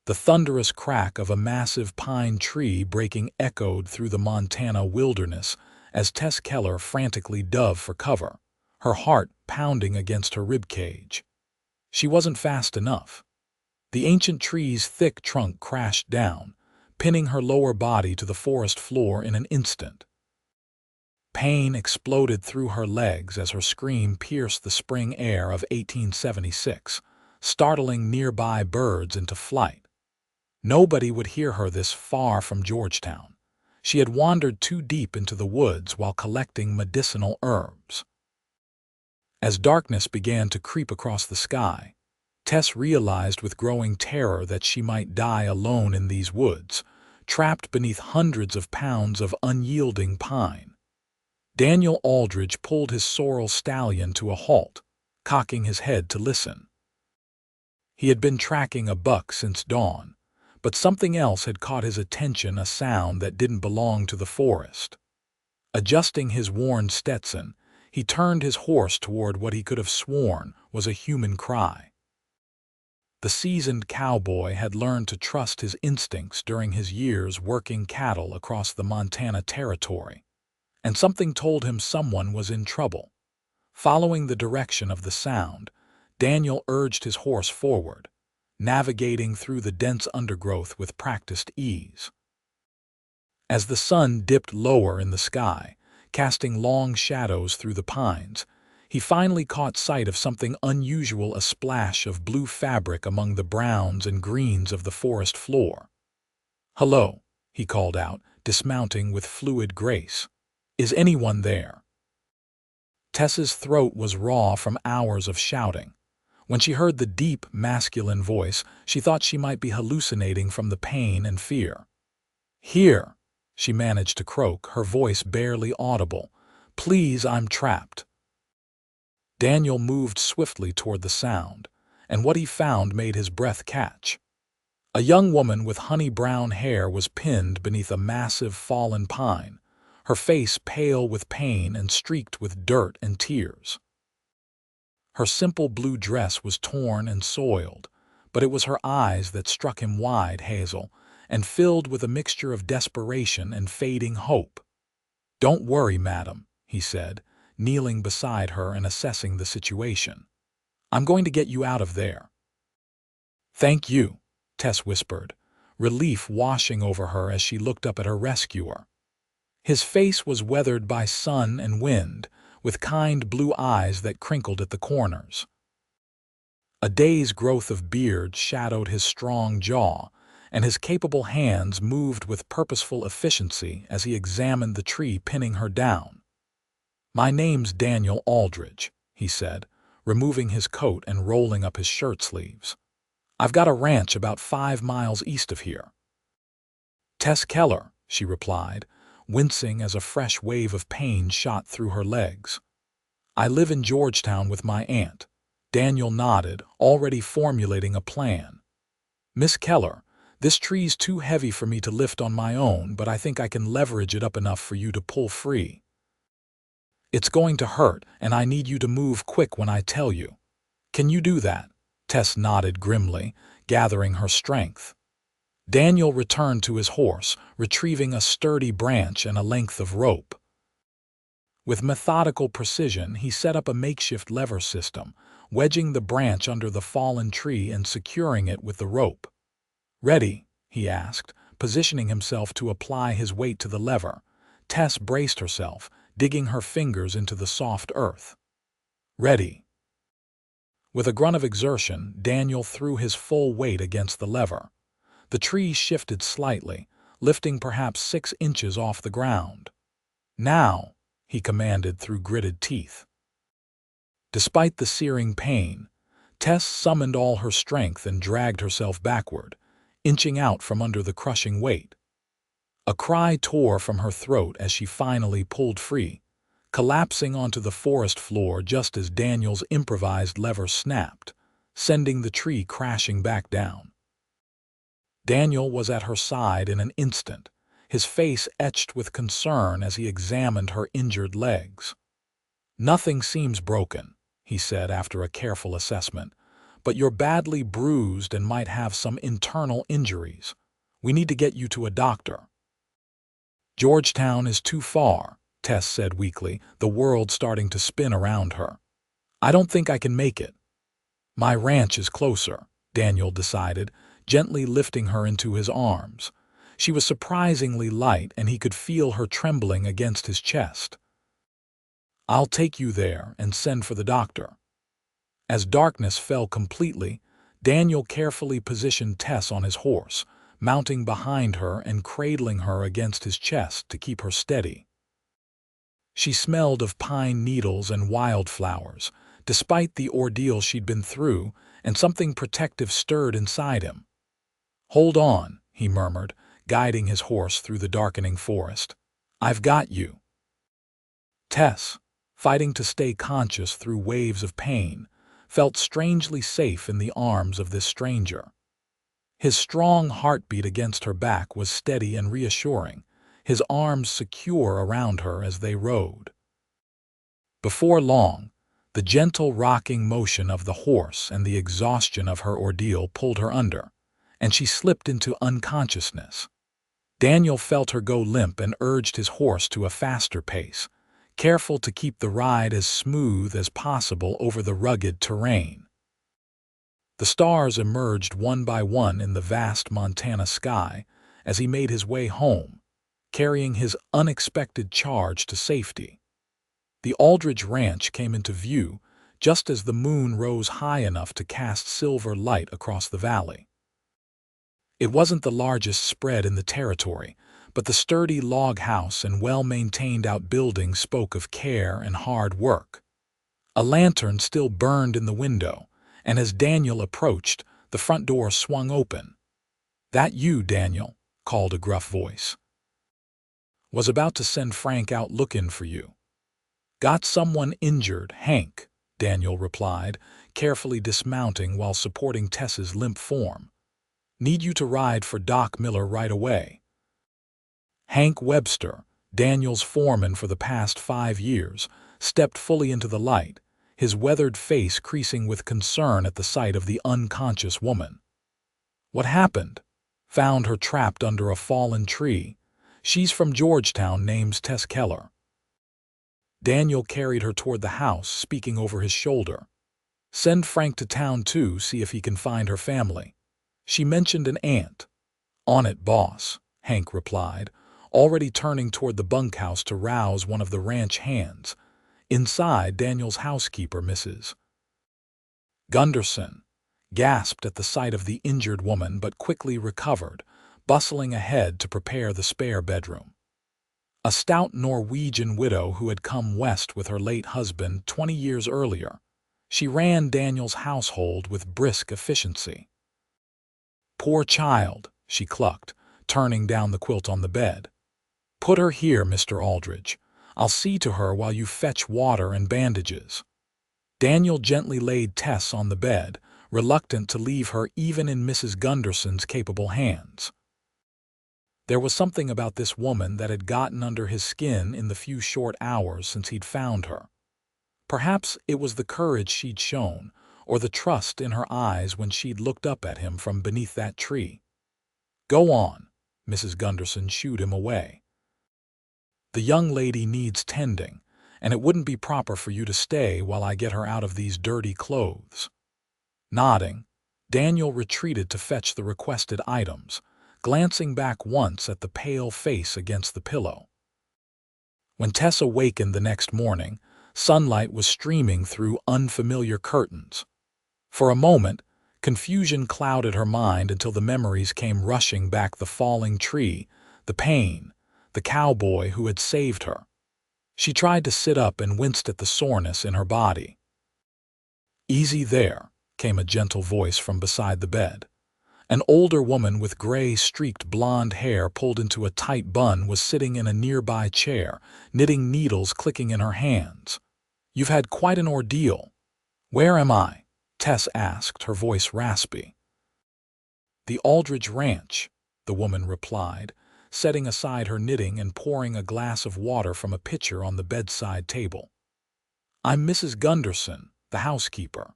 The thunderous crack of a massive pine tree breaking echoed through the Montana wilderness as Tess Keller frantically dove for cover, her heart pounding against her ribcage. She wasn't fast enough. The ancient tree's thick trunk crashed down, pinning her lower body to the forest floor in an instant. Pain exploded through her legs as her scream pierced the spring air of 1876, startling nearby birds into flight. Nobody would hear her this far from Georgetown. She had wandered too deep into the woods while collecting medicinal herbs. As darkness began to creep across the sky, Tess realized with growing terror that she might die alone in these woods, trapped beneath hundreds of pounds of unyielding pine. Daniel Aldridge pulled his sorrel stallion to a halt, cocking his head to listen. He had been tracking a buck since dawn, but something else had caught his attention, a sound that didn't belong to the forest. Adjusting his worn Stetson, he turned his horse toward what he could have sworn was a human cry. The seasoned cowboy had learned to trust his instincts during his years working cattle across the Montana Territory, and something told him someone was in trouble. Following the direction of the sound, Daniel urged his horse forward, navigating through the dense undergrowth with practiced ease. As the sun dipped lower in the sky, casting long shadows through the pines, he finally caught sight of something unusual, a splash of blue fabric among the browns and greens of the forest floor. "Hello," he called out, dismounting with fluid grace. "Is anyone there?" Tess's throat was raw from hours of shouting. When she heard the deep, masculine voice, she thought she might be hallucinating from the pain and fear. "Here," she managed to croak, her voice barely audible. "Please, I'm trapped." Daniel moved swiftly toward the sound, and what he found made his breath catch. A young woman with honey-brown hair was pinned beneath a massive fallen pine, her face pale with pain and streaked with dirt and tears. Her simple blue dress was torn and soiled, but it was her eyes that struck him wide, hazel, and filled with a mixture of desperation and fading hope. "Don't worry, madam," he said, kneeling beside her and assessing the situation. "I'm going to get you out of there." "Thank you," Tess whispered, relief washing over her as she looked up at her rescuer. His face was weathered by sun and wind, with kind blue eyes that crinkled at the corners. A day's growth of beard shadowed his strong jaw, and his capable hands moved with purposeful efficiency as he examined the tree pinning her down. "My name's Daniel Aldridge," he said, removing his coat and rolling up his shirt sleeves. "I've got a ranch about 5 miles east of here." "Tess Keller," she replied, wincing as a fresh wave of pain shot through her legs. "I live in Georgetown with my aunt." Daniel nodded, already formulating a plan. "Miss Keller, this tree's too heavy for me to lift on my own, but I think I can leverage it up enough for you to pull free. It's going to hurt, and I need you to move quick when I tell you. Can you do that?" Tess nodded grimly, gathering her strength. Daniel returned to his horse, retrieving a sturdy branch and a length of rope. With methodical precision, he set up a makeshift lever system, wedging the branch under the fallen tree and securing it with the rope. "Ready?" he asked, positioning himself to apply his weight to the lever. Tess braced herself, digging her fingers into the soft earth. "Ready." With a grunt of exertion, Daniel threw his full weight against the lever. The tree shifted slightly, lifting perhaps 6 inches off the ground. "Now," he commanded through gritted teeth. Despite the searing pain, Tess summoned all her strength and dragged herself backward, inching out from under the crushing weight. A cry tore from her throat as she finally pulled free, collapsing onto the forest floor just as Daniel's improvised lever snapped, sending the tree crashing back down. Daniel was at her side in an instant, his face etched with concern as he examined her injured legs. "Nothing seems broken," he said after a careful assessment, but you're badly bruised and might have some internal injuries. We need to get you to a doctor." "Georgetown is too far," Tess said weakly, the world starting to spin around her. "I don't think I can make it." "My ranch is closer," Daniel decided, gently lifting her into his arms. She was surprisingly light, and he could feel her trembling against his chest. "I'll take you there and send for the doctor." As darkness fell completely, Daniel carefully positioned Tess on his horse, mounting behind her and cradling her against his chest to keep her steady. She smelled of pine needles and wildflowers, despite the ordeal she'd been through, and something protective stirred inside him. "Hold on," he murmured, guiding his horse through the darkening forest. "I've got you." Tess, fighting to stay conscious through waves of pain, felt strangely safe in the arms of this stranger. His strong heartbeat against her back was steady and reassuring, his arms secure around her as they rode. Before long, the gentle rocking motion of the horse and the exhaustion of her ordeal pulled her under, and she slipped into unconsciousness. Daniel felt her go limp and urged his horse to a faster pace, careful to keep the ride as smooth as possible over the rugged terrain. The stars emerged one by one in the vast Montana sky as he made his way home, carrying his unexpected charge to safety. The Aldridge ranch came into view just as the moon rose high enough to cast silver light across the valley. It wasn't the largest spread in the territory, but the sturdy log house and well-maintained outbuildings spoke of care and hard work. A lantern still burned in the window, and as Daniel approached, the front door swung open. "That you, Daniel?" called a gruff voice. "Was about to send Frank out looking for you." "Got someone injured, Hank," Daniel replied, carefully dismounting while supporting Tess's limp form. "Need you to ride for Doc Miller right away." Hank Webster, Daniel's foreman for the past 5 years, stepped fully into the light, his weathered face creasing with concern at the sight of the unconscious woman. "What happened?" "Found her trapped under a fallen tree. She's from Georgetown, name's Tess Keller." Daniel carried her toward the house, speaking over his shoulder. "Send Frank to town too, see if he can find her family. She mentioned an aunt." "On it, boss," Hank replied, already turning toward the bunkhouse to rouse one of the ranch hands. Inside, Daniel's housekeeper, Mrs. Gunderson, gasped at the sight of the injured woman but quickly recovered, bustling ahead to prepare the spare bedroom. A stout Norwegian widow who had come west with her late husband 20 years earlier, she ran Daniel's household with brisk efficiency. "Poor child," she clucked, turning down the quilt on the bed. "Put her here, Mr. Aldridge. I'll see to her while you fetch water and bandages." Daniel gently laid Tess on the bed, reluctant to leave her even in Mrs. Gunderson's capable hands. There was something about this woman that had gotten under his skin in the few short hours since he'd found her. Perhaps it was the courage she'd shown, or the trust in her eyes when she'd looked up at him from beneath that tree. "Go on," Mrs. Gunderson shooed him away. "The young lady needs tending, and it wouldn't be proper for you to stay while I get her out of these dirty clothes." Nodding, Daniel retreated to fetch the requested items, glancing back once at the pale face against the pillow. When Tess awakened the next morning, sunlight was streaming through unfamiliar curtains. For a moment, confusion clouded her mind until the memories came rushing back: the falling tree, the pain, the cowboy who had saved her. She tried to sit up and winced at the soreness in her body. "Easy there," came a gentle voice from beside the bed. An older woman with gray-streaked blonde hair pulled into a tight bun was sitting in a nearby chair, knitting needles clicking in her hands. "You've had quite an ordeal." "Where am I?" Tess asked, her voice raspy. "The Aldridge Ranch," the woman replied, setting aside her knitting and pouring a glass of water from a pitcher on the bedside table. "I'm Mrs. Gunderson, the housekeeper.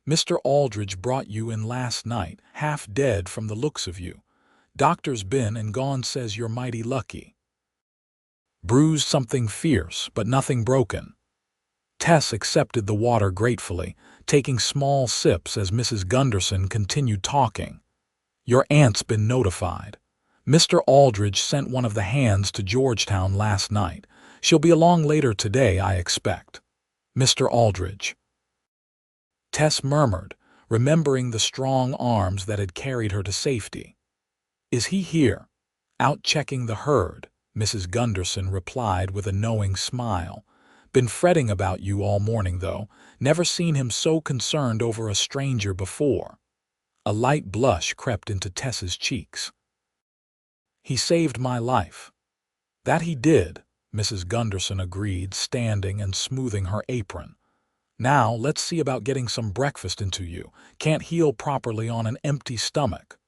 Mr. Aldridge brought you in last night, half dead from the looks of you. Doctor's been and gone, says you're mighty lucky. Bruised something fierce, but nothing broken. Tess accepted the water gratefully, taking small sips as Mrs. Gunderson continued talking. Your aunt's been notified. Mr. Aldridge sent one of the hands to Georgetown last night. She'll be along later today, I expect. Mr. Aldridge. Tess murmured, remembering the strong arms that had carried her to safety. Is he here? Out checking the herd, Mrs. Gunderson replied with a knowing smile. Been fretting about you all morning, though. Never seen him so concerned over a stranger before. A light blush crept into Tess's cheeks. He saved my life. That he did, Mrs. Gunderson agreed, standing and smoothing her apron. Now let's see about getting some breakfast into you. Can't heal properly on an empty stomach.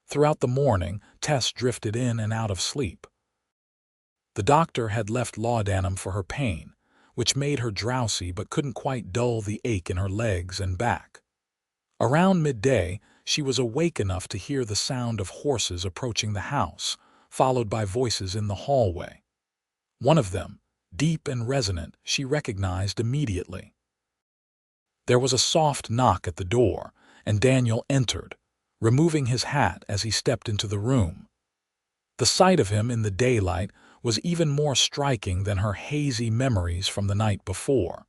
Throughout the morning, Tess drifted in and out of sleep. The doctor had left laudanum for her pain, which made her drowsy but couldn't quite dull the ache in her legs and back. Around midday, she was awake enough to hear the sound of horses approaching the house, followed by voices in the hallway. One of them, deep and resonant, she recognized immediately. There was a soft knock at the door, and Daniel entered, removing his hat as he stepped into the room. The sight of him in the daylight was even more striking than her hazy memories from the night before.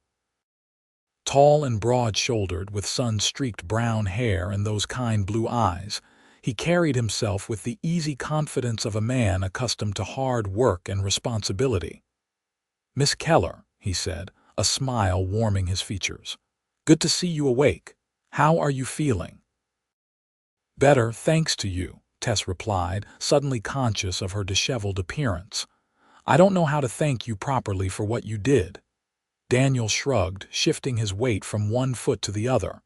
Tall and broad-shouldered, with sun-streaked brown hair and those kind blue eyes, he carried himself with the easy confidence of a man accustomed to hard work and responsibility. Miss Keller, he said, a smile warming his features. Good to see you awake. How are you feeling? Better, thanks to you, Tess replied, suddenly conscious of her disheveled appearance. I don't know how to thank you properly for what you did. Daniel shrugged, shifting his weight from one foot to the other.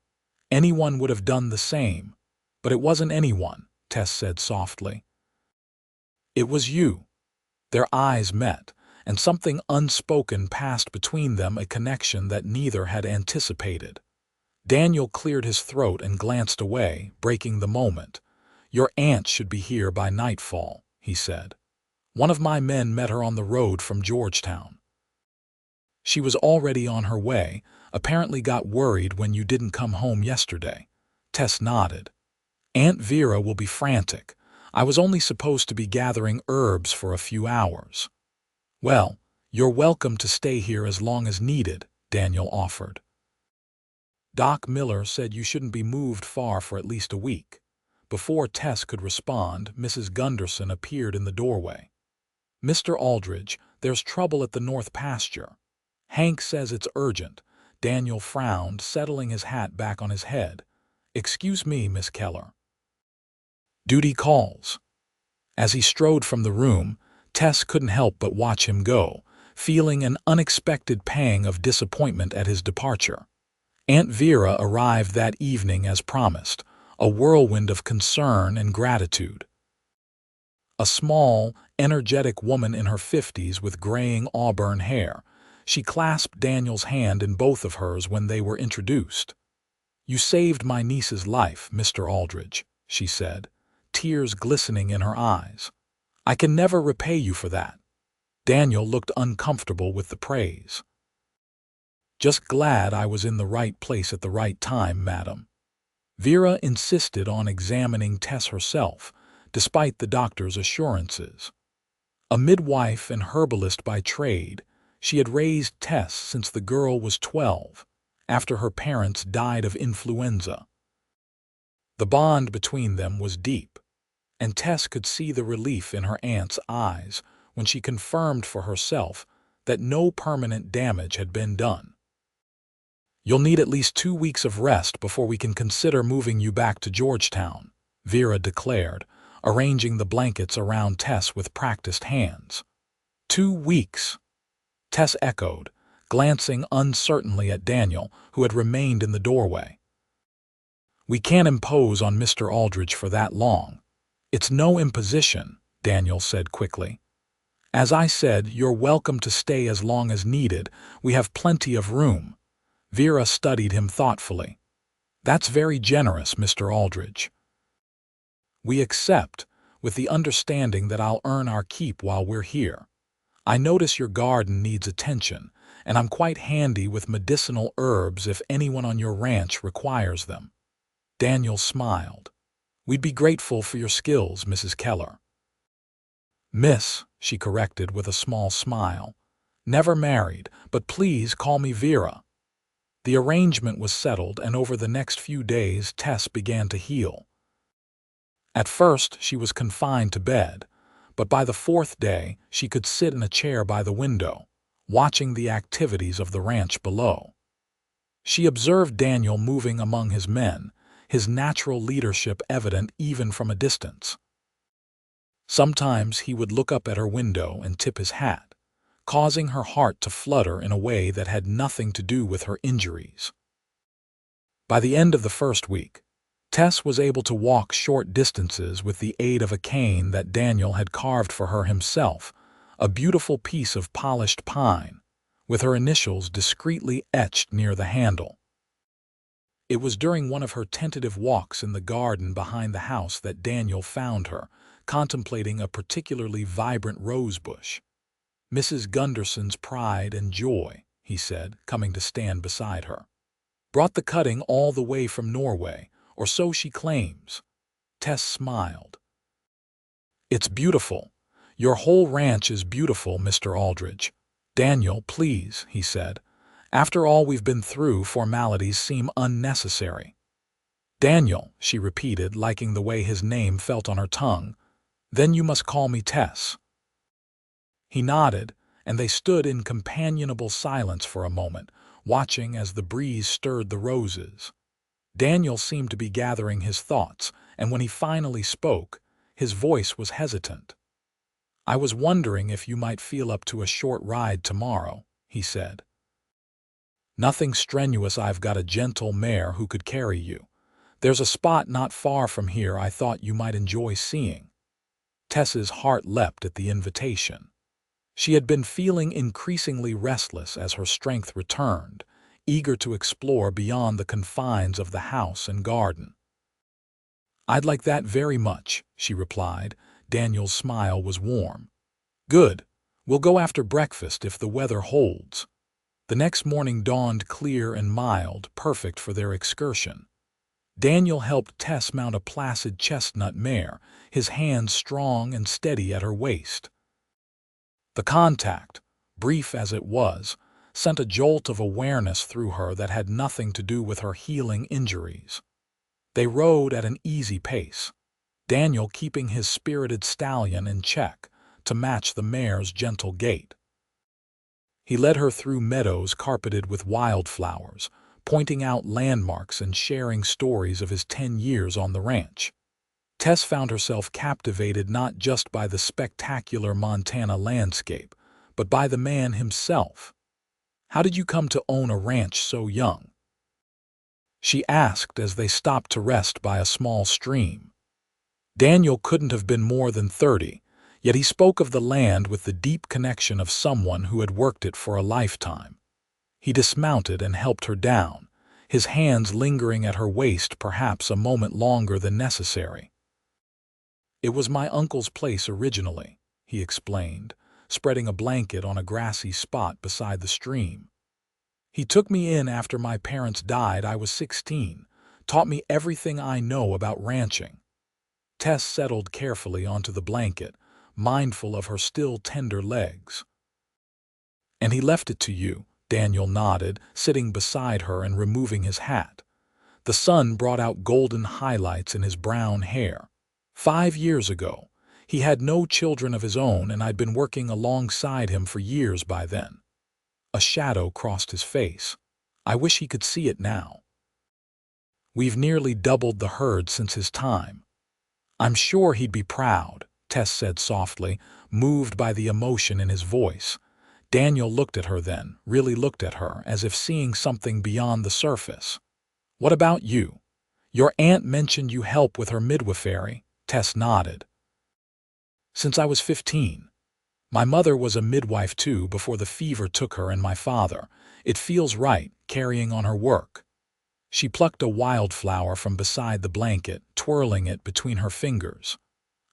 Anyone would have done the same. But it wasn't anyone, Tess said softly. It was you. Their eyes met, and something unspoken passed between them, a connection that neither had anticipated. Daniel cleared his throat and glanced away, breaking the moment. Your aunt should be here by nightfall, he said. One of my men met her on the road from Georgetown. She was already on her way, apparently got worried when you didn't come home yesterday. Tess nodded. Aunt Vera will be frantic. I was only supposed to be gathering herbs for a few hours. Well, you're welcome to stay here as long as needed, Daniel offered. Doc Miller said you shouldn't be moved far for at least a week. Before Tess could respond, Mrs. Gunderson appeared in the doorway. Mr. Aldridge, there's trouble at the north pasture. Hank says it's urgent. Daniel frowned, settling his hat back on his head. Excuse me, Miss Keller. Duty calls. As he strode from the room, Tess couldn't help but watch him go, feeling an unexpected pang of disappointment at his departure. Aunt Vera arrived that evening as promised, a whirlwind of concern and gratitude. A small, energetic woman in her 50s with graying auburn hair, she clasped Daniel's hand in both of hers when they were introduced. You saved my niece's life, Mr. Aldridge, she said, tears glistening in her eyes. I can never repay you for that. Daniel looked uncomfortable with the praise. Just glad I was in the right place at the right time, madam. Vera insisted on examining Tess herself, despite the doctor's assurances. A midwife and herbalist by trade, she had raised Tess since the girl was 12, after her parents died of influenza. The bond between them was deep, and Tess could see the relief in her aunt's eyes when she confirmed for herself that no permanent damage had been done. You'll need at least 2 weeks of rest before we can consider moving you back to Georgetown, Vera declared, arranging the blankets around Tess with practiced hands. 2 weeks, Tess echoed, glancing uncertainly at Daniel, who had remained in the doorway. We can't impose on Mr. Aldridge for that long. It's no imposition, Daniel said quickly. As I said, you're welcome to stay as long as needed. We have plenty of room. Vera studied him thoughtfully. That's very generous, Mr. Aldridge. We accept, with the understanding that I'll earn our keep while we're here. I notice your garden needs attention, and I'm quite handy with medicinal herbs if anyone on your ranch requires them. Daniel smiled. We'd be grateful for your skills, Mrs. Keller. Miss, she corrected with a small smile. Never married, but please call me Vera. The arrangement was settled, and over the next few days Tess began to heal. At first she was confined to bed, but by the fourth day she could sit in a chair by the window, watching the activities of the ranch below. She observed Daniel moving among his men, his natural leadership evident even from a distance. Sometimes he would look up at her window and tip his hat, causing her heart to flutter in a way that had nothing to do with her injuries. By the end of the first week, Tess was able to walk short distances with the aid of a cane that Daniel had carved for her himself, a beautiful piece of polished pine, with her initials discreetly etched near the handle. It was during one of her tentative walks in the garden behind the house that Daniel found her, contemplating a particularly vibrant rosebush. Mrs. Gunderson's pride and joy, he said, coming to stand beside her. Brought the cutting all the way from Norway, or so she claims. Tess smiled. It's beautiful. Your whole ranch is beautiful, Mr. Aldridge. Daniel, please, he said. After all we've been through, formalities seem unnecessary. Daniel, she repeated, liking the way his name felt on her tongue. Then you must call me Tess. He nodded, and they stood in companionable silence for a moment, watching as the breeze stirred the roses. Daniel seemed to be gathering his thoughts, and when he finally spoke, his voice was hesitant. I was wondering if you might feel up to a short ride tomorrow, he said. Nothing strenuous. I've got a gentle mare who could carry you. There's a spot not far from here I thought you might enjoy seeing. Tess's heart leapt at the invitation. She had been feeling increasingly restless as her strength returned, eager to explore beyond the confines of the house and garden. I'd like that very much, she replied. Daniel's smile was warm. Good. We'll go after breakfast if the weather holds. The next morning dawned clear and mild, perfect for their excursion. Daniel helped Tess mount a placid chestnut mare, his hands strong and steady at her waist. The contact, brief as it was, sent a jolt of awareness through her that had nothing to do with her healing injuries. They rode at an easy pace, Daniel keeping his spirited stallion in check to match the mare's gentle gait. He led her through meadows carpeted with wildflowers, pointing out landmarks and sharing stories of his 10 years on the ranch. Tess found herself captivated not just by the spectacular Montana landscape, but by the man himself. How did you come to own a ranch so young? She asked as they stopped to rest by a small stream. Daniel couldn't have been more than 30, yet he spoke of the land with the deep connection of someone who had worked it for a lifetime. He dismounted and helped her down, his hands lingering at her waist perhaps a moment longer than necessary. It was my uncle's place originally, he explained, spreading a blanket on a grassy spot beside the stream. He took me in after my parents died. I was 16, taught me everything I know about ranching. Tess settled carefully onto the blanket, mindful of her still tender legs. And he left it to you, Daniel nodded, sitting beside her and removing his hat. The sun brought out golden highlights in his brown hair. 5 years ago, he had no children of his own, and I'd been working alongside him for years by then. A shadow crossed his face. I wish he could see it now. We've nearly doubled the herd since his time. I'm sure he'd be proud, Tess said softly, moved by the emotion in his voice. Daniel looked at her then, really looked at her, as if seeing something beyond the surface. What about you? Your aunt mentioned you help with her midwifery. Tess nodded. Since I was 15. My mother was a midwife too before the fever took her and my father. It feels right, carrying on her work. She plucked a wildflower from beside the blanket, twirling it between her fingers.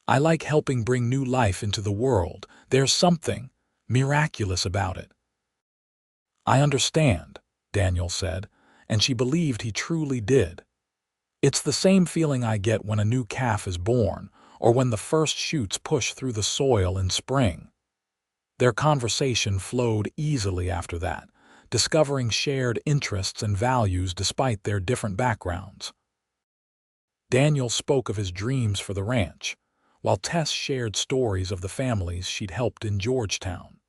I like helping bring new life into the world. There's something miraculous about it. I understand, Daniel said, and she believed he truly did. It's the same feeling I get when a new calf is born, or when the first shoots push through the soil in spring. Their conversation flowed easily after that, discovering shared interests and values despite their different backgrounds. Daniel spoke of his dreams for the ranch, while Tess shared stories of the families she'd helped in Georgetown.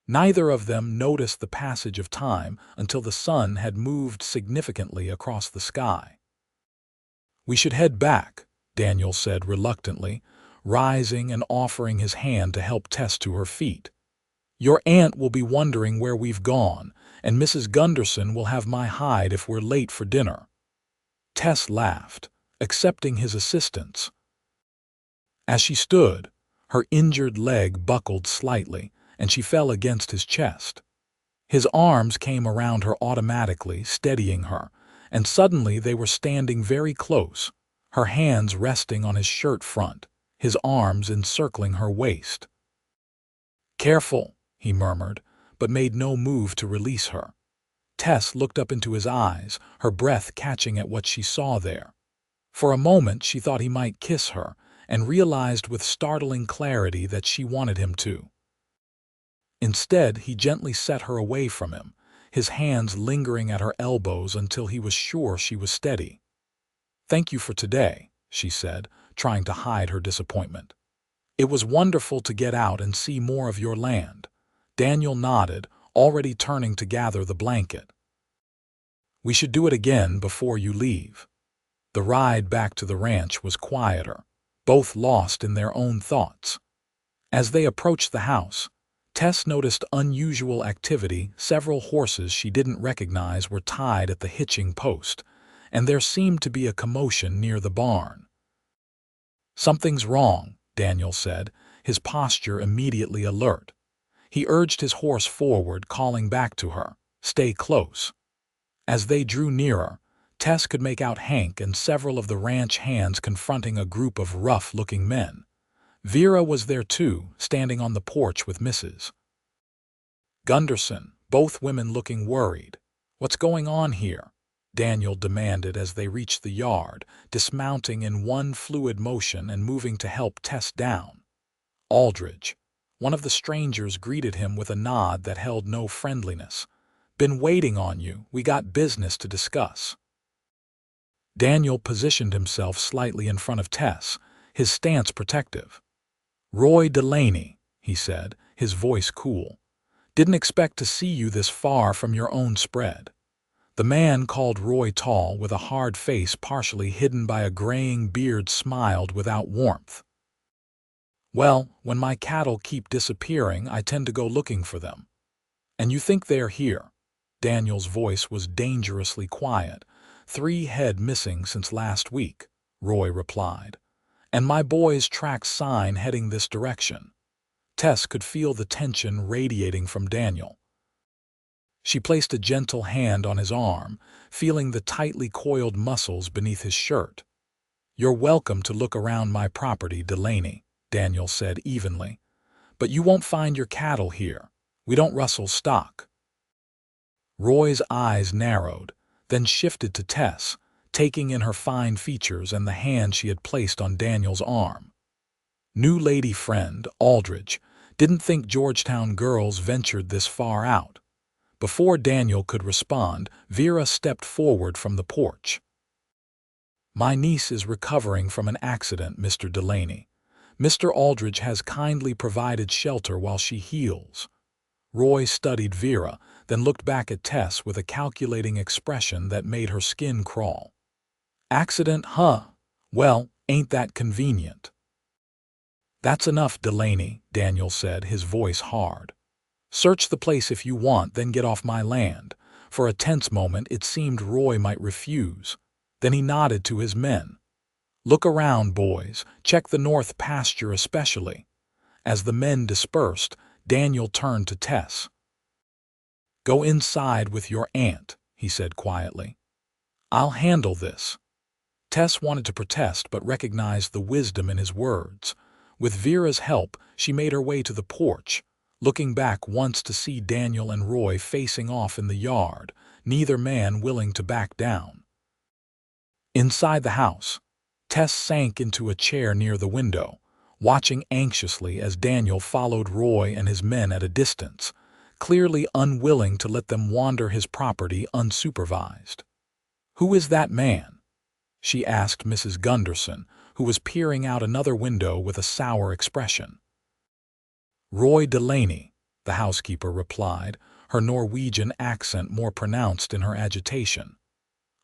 Neither of them noticed the passage of time until the sun had moved significantly across the sky. "We should head back," Daniel said reluctantly, rising and offering his hand to help Tess to her feet. "Your aunt will be wondering where we've gone, and Mrs. Gunderson will have my hide if we're late for dinner." Tess laughed, accepting his assistance. As she stood, her injured leg buckled slightly, and she fell against his chest. His arms came around her automatically, steadying her, and suddenly they were standing very close, her hands resting on his shirt front, his arms encircling her waist. "Careful," he murmured, but made no move to release her. Tess looked up into his eyes, her breath catching at what she saw there. For a moment she thought he might kiss her, and realized with startling clarity that she wanted him to. Instead, he gently set her away from him, his hands lingering at her elbows until he was sure she was steady. "Thank you for today," she said, trying to hide her disappointment. "It was wonderful to get out and see more of your land." Daniel nodded, already turning to gather the blanket. "We should do it again before you leave." The ride back to the ranch was quieter, both lost in their own thoughts. As they approached the house, Tess noticed unusual activity. Several horses she didn't recognize were tied at the hitching post, and there seemed to be a commotion near the barn. "Something's wrong," Daniel said, his posture immediately alert. He urged his horse forward, calling back to her, "Stay close." As they drew nearer, Tess could make out Hank and several of the ranch hands confronting a group of rough-looking men. Vera was there too, standing on the porch with Mrs. Gunderson, both women looking worried. "What's going on here?" Daniel demanded as they reached the yard, dismounting in one fluid motion and moving to help Tess down. Aldridge, one of the strangers, greeted him with a nod that held no friendliness. "Been waiting on you. We got business to discuss." Daniel positioned himself slightly in front of Tess, his stance protective. "Roy Delaney," he said, his voice cool. "Didn't expect to see you this far from your own spread." The man, called Roy Tall, with a hard face partially hidden by a graying beard, smiled without warmth. "Well, when my cattle keep disappearing, I tend to go looking for them." "And you think they're here?" Daniel's voice was dangerously quiet. "3 head missing since last week," Roy replied. "And my boys track sign heading this direction." Tess could feel the tension radiating from Daniel. She placed a gentle hand on his arm, feeling the tightly coiled muscles beneath his shirt. "You're welcome to look around my property, Delaney," Daniel said evenly. "But you won't find your cattle here. We don't rustle stock." Roy's eyes narrowed, then shifted to Tess, taking in her fine features and the hand she had placed on Daniel's arm. "New lady friend, Aldridge. Didn't think Georgetown girls ventured this far out." Before Daniel could respond, Vera stepped forward from the porch. "My niece is recovering from an accident, Mr. Delaney. Mr. Aldridge has kindly provided shelter while she heals." Roy studied Vera, then looked back at Tess with a calculating expression that made her skin crawl. "Accident, huh? Well, ain't that convenient?" "That's enough, Delaney," Daniel said, his voice hard. "Search the place if you want, then get off my land." For a tense moment it seemed Roy might refuse. Then he nodded to his men. "Look around, boys. Check the north pasture especially." As the men dispersed, Daniel turned to Tess. "Go inside with your aunt," he said quietly. "I'll handle this." Tess wanted to protest but recognized the wisdom in his words. With Vera's help, she made her way to the porch, looking back once to see Daniel and Roy facing off in the yard, neither man willing to back down. Inside the house, Tess sank into a chair near the window, watching anxiously as Daniel followed Roy and his men at a distance, clearly unwilling to let them wander his property unsupervised. "Who is that man?" she asked Mrs. Gunderson, who was peering out another window with a sour expression. "Roy Delaney," the housekeeper replied, her Norwegian accent more pronounced in her agitation.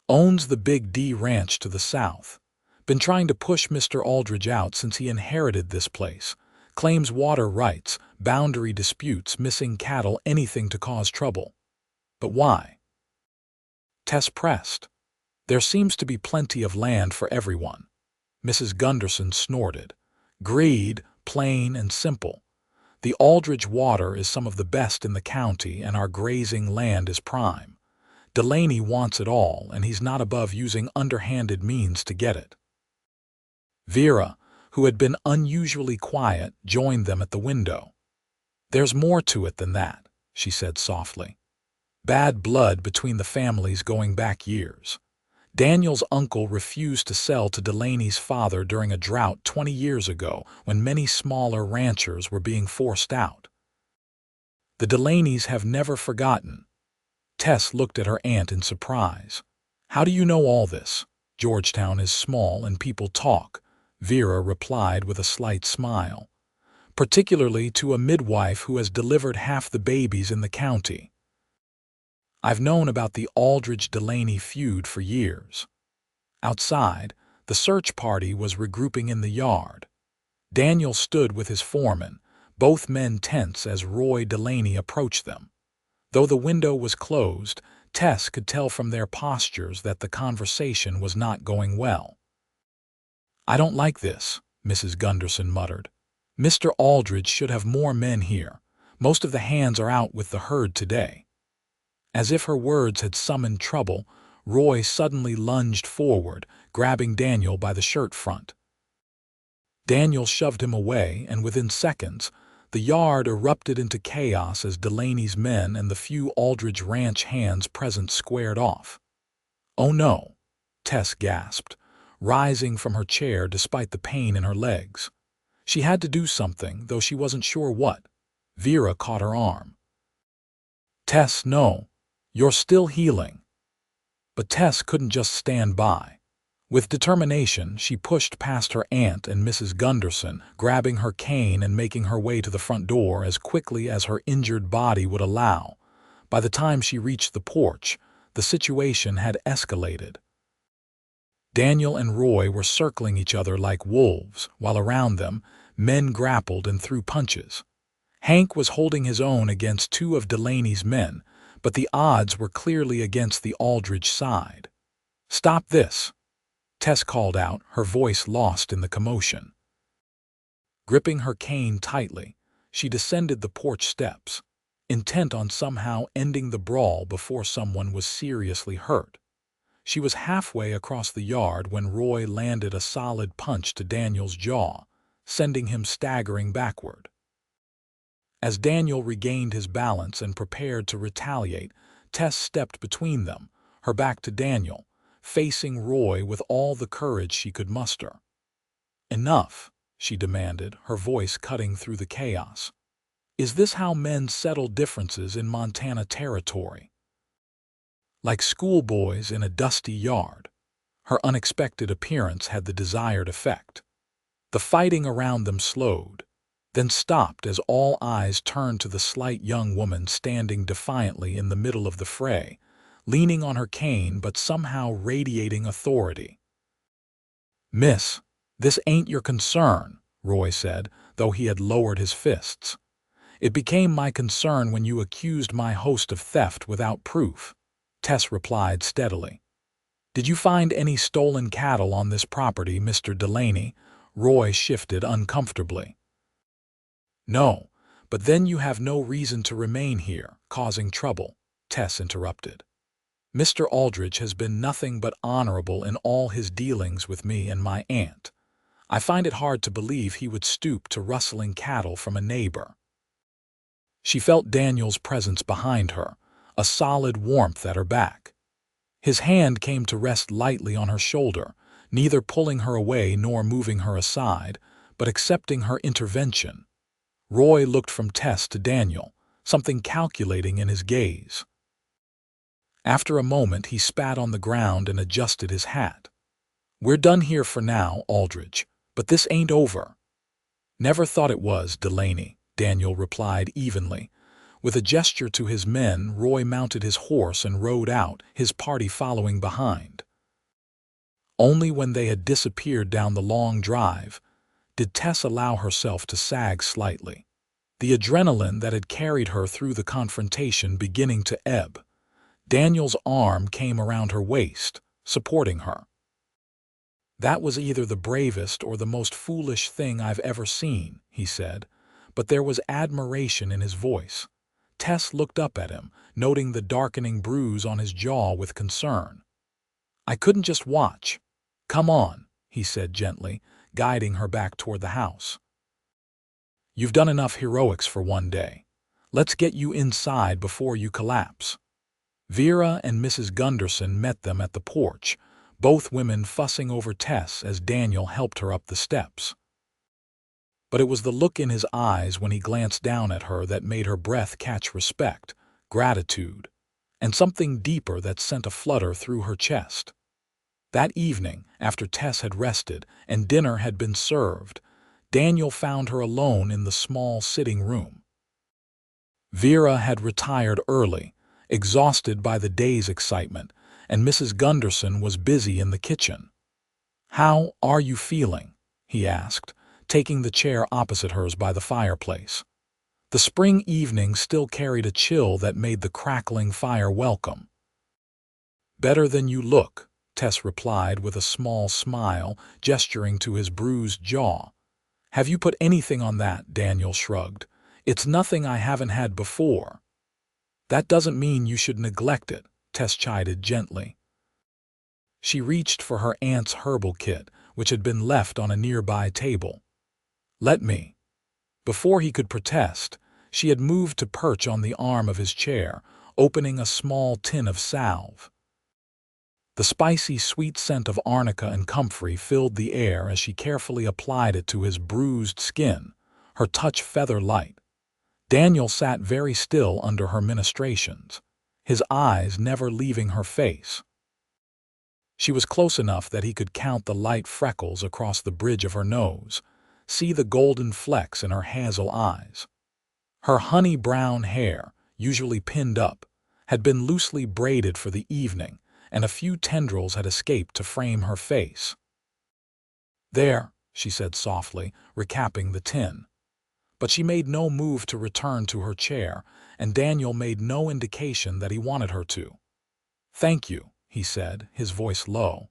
"Owns the Big D ranch to the south. Been trying to push Mr. Aldridge out since he inherited this place. Claims water rights, boundary disputes, missing cattle, anything to cause trouble." "But why?" Tess pressed. "There seems to be plenty of land for everyone." Mrs. Gunderson snorted. "Greed, plain and simple. The Aldridge water is some of the best in the county and our grazing land is prime. Delaney wants it all and he's not above using underhanded means to get it." Vera, who had been unusually quiet, joined them at the window. "There's more to it than that," she said softly. "Bad blood between the families going back years. Daniel's uncle refused to sell to Delaney's father during a drought 20 years ago when many smaller ranchers were being forced out. The Delaneys have never forgotten." Tess looked at her aunt in surprise. "How do you know all this?" "Georgetown is small and people talk," Vera replied with a slight smile. "Particularly to a midwife who has delivered half the babies in the county. I've known about the Aldridge-Delaney feud for years." Outside, the search party was regrouping in the yard. Daniel stood with his foreman, both men tense as Roy Delaney approached them. Though the window was closed, Tess could tell from their postures that the conversation was not going well. "I don't like this," Mrs. Gunderson muttered. "Mr. Aldridge should have more men here. Most of the hands are out with the herd today." As if her words had summoned trouble, Roy suddenly lunged forward, grabbing Daniel by the shirt front. Daniel shoved him away, and within seconds, the yard erupted into chaos as Delaney's men and the few Aldridge Ranch hands present squared off. "Oh no," Tess gasped, rising from her chair despite the pain in her legs. She had to do something, though she wasn't sure what. Vera caught her arm. "Tess, no. You're still healing." But Tess couldn't just stand by. With determination, she pushed past her aunt and Mrs. Gunderson, grabbing her cane and making her way to the front door as quickly as her injured body would allow. By the time she reached the porch, the situation had escalated. Daniel and Roy were circling each other like wolves, while around them, men grappled and threw punches. Hank was holding his own against two of Delaney's men, but the odds were clearly against the Aldridge side. "Stop this!" Tess called out, her voice lost in the commotion. Gripping her cane tightly, she descended the porch steps, intent on somehow ending the brawl before someone was seriously hurt. She was halfway across the yard when Roy landed a solid punch to Daniel's jaw, sending him staggering backward. As Daniel regained his balance and prepared to retaliate, Tess stepped between them, her back to Daniel, facing Roy with all the courage she could muster. "Enough," she demanded, her voice cutting through the chaos. "Is this how men settle differences in Montana territory? Like schoolboys in a dusty yard?" Her unexpected appearance had the desired effect. The fighting around them slowed, then stopped as all eyes turned to the slight young woman standing defiantly in the middle of the fray, leaning on her cane but somehow radiating authority. "Miss, this ain't your concern," Roy said, though he had lowered his fists. "It became my concern when you accused my host of theft without proof," Tess replied steadily. "Did you find any stolen cattle on this property, Mr. Delaney?" Roy shifted uncomfortably. "No, but then you have no reason to remain here, causing trouble," Tess interrupted. Mr. Aldridge has been nothing but honorable in all his dealings with me and my aunt. I find it hard to believe he would stoop to rustling cattle from a neighbor." She felt Daniel's presence behind her, a solid warmth at her back. His hand came to rest lightly on her shoulder, neither pulling her away nor moving her aside, but accepting her intervention. Roy looked from Tess to Daniel, something calculating in his gaze. After a moment, he spat on the ground and adjusted his hat. "We're done here for now, Aldridge, but this ain't over." "Never thought it was, Delaney," Daniel replied evenly. With a gesture to his men, Roy mounted his horse and rode out, his party following behind. Only when they had disappeared down the long drive did Tess allow herself to sag slightly, the adrenaline that had carried her through the confrontation beginning to ebb. Daniel's arm came around her waist, supporting her. "That was either the bravest or the most foolish thing I've ever seen," he said, but there was admiration in his voice. Tess looked up at him, noting the darkening bruise on his jaw with concern. "I couldn't just watch. Come on," he said gently, guiding her back toward the house. "You've done enough heroics for one day. Let's get you inside before you collapse." Vera and Mrs. Gunderson met them at the porch, both women fussing over Tess as Daniel helped her up the steps. But it was the look in his eyes when he glanced down at her that made her breath catch respect, gratitude, and something deeper that sent a flutter through her chest. That evening, after Tess had rested and dinner had been served, Daniel found her alone in the small sitting room. Vera had retired early, exhausted by the day's excitement, and Mrs. Gunderson was busy in the kitchen. "How are you feeling?" he asked, taking the chair opposite hers by the fireplace. The spring evening still carried a chill that made the crackling fire welcome. "Better than you look," Tess replied with a small smile, gesturing to his bruised jaw. "Have you put anything on that?" Daniel shrugged. "It's nothing I haven't had before." "That doesn't mean you should neglect it," Tess chided gently. She reached for her aunt's herbal kit, which had been left on a nearby table. "Let me." Before he could protest, she had moved to perch on the arm of his chair, opening a small tin of salve. The spicy, sweet scent of arnica and comfrey filled the air as she carefully applied it to his bruised skin, her touch feather-light. Daniel sat very still under her ministrations, his eyes never leaving her face. She was close enough that he could count the light freckles across the bridge of her nose, see the golden flecks in her hazel eyes. Her honey-brown hair, usually pinned up, had been loosely braided for the evening, and a few tendrils had escaped to frame her face. "There," she said softly, recapping the tin. But she made no move to return to her chair, and Daniel made no indication that he wanted her to. "Thank you," he said, his voice low.